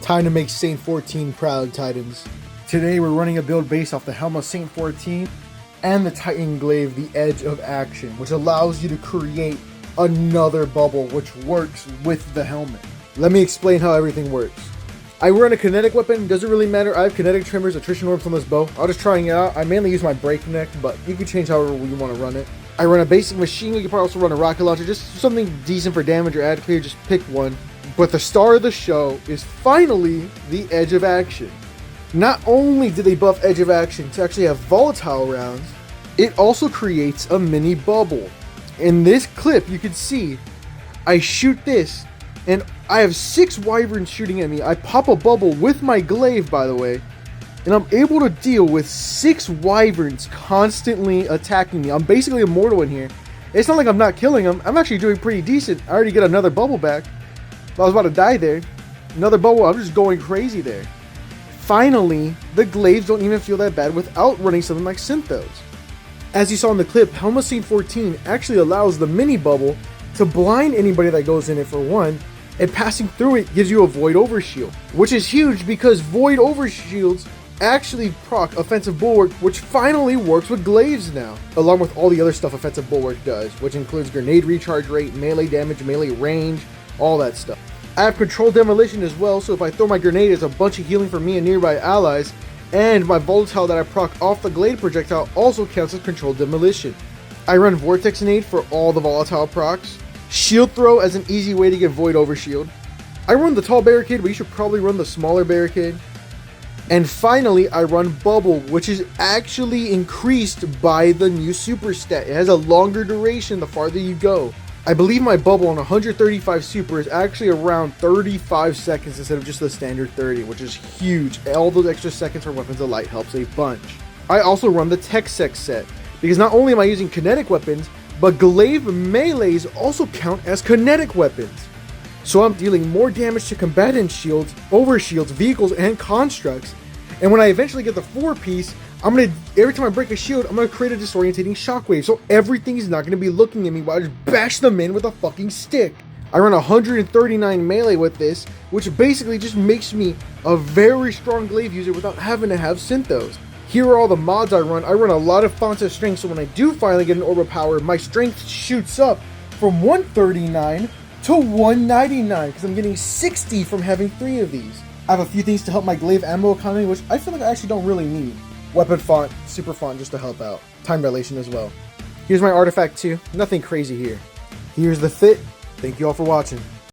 Time to make Saint 14 proud, Titans. Today we're running a build based off the helm of Saint 14 and the Titan Glaive, the Edge of Action, which allows you to create another bubble which works with the helmet. Let me explain how everything works. I run a kinetic weapon, doesn't really matter. I have kinetic trimmers, attrition orbs on this bow. I'll just try it out. I mainly use my breakneck, but you can change however you want to run it. I run a basic machine gun. You can probably also run a rocket launcher, just something decent for damage or add clear, just pick one. But the star of the show is finally the Edge of Action. Not only did they buff Edge of Action to actually have volatile rounds, it also creates a mini bubble. In this clip, you can see I shoot this, and I have 6 wyverns shooting at me. I pop a bubble with my glaive, by the way, and I'm able to deal with 6 wyverns constantly attacking me. I'm basically immortal in here. It's not like I'm not killing them. I'm actually doing pretty decent. I already get another bubble back. I was about to die there. Another bubble. I'm just going crazy there. Finally, the glaives don't even feel that bad without running something like Synthos. As you saw in the clip, Helm of Saint 14 actually allows the mini bubble to blind anybody that goes in it for one, and passing through it gives you a Void Overshield, which is huge because Void Overshields actually proc Offensive Bulwark, which finally works with glaives now, along with all the other stuff Offensive Bulwark does, which includes grenade recharge rate, melee damage, melee range, all that stuff. I have Controlled Demolition as well, so if I throw my grenade, it's a bunch of healing for me and nearby allies, and my volatile that I proc off the glade projectile also counts as Controlled Demolition. I run Vortex Nade for all the volatile procs, Shield Throw as an easy way to get Void Overshield. I run the tall barricade, but you should probably run the smaller barricade. And finally, I run Bubble, which is actually increased by the new super stat. It has a longer duration the farther you go. I believe my bubble on 135 super is actually around 35 seconds instead of just the standard 30, which is huge. All those extra seconds for Weapons of Light helps a bunch. I also run the TechSec set, because not only am I using kinetic weapons, but glaive melees also count as kinetic weapons. So I'm dealing more damage to combatant shields, overshields, vehicles, and constructs. And when I eventually get the 4-piece, every time I break a shield, I'm gonna create a disorientating shockwave, so everything's not gonna be looking at me while I just bash them in with a fucking stick. I run 139 melee with this, which basically just makes me a very strong glaive user without having to have Synthos. Here are all the mods I run. I run a lot of fonts of strength, so when I do finally get an orb of power, my strength shoots up from 139 to 199, because I'm getting 60 from having 3 of these. I have a few things to help my glaive ammo economy, which I feel like I actually don't really need. Weapon font, super font just to help out. Time dilation as well. Here's my artifact too. Nothing crazy here. Here's the fit. Thank you all for watching.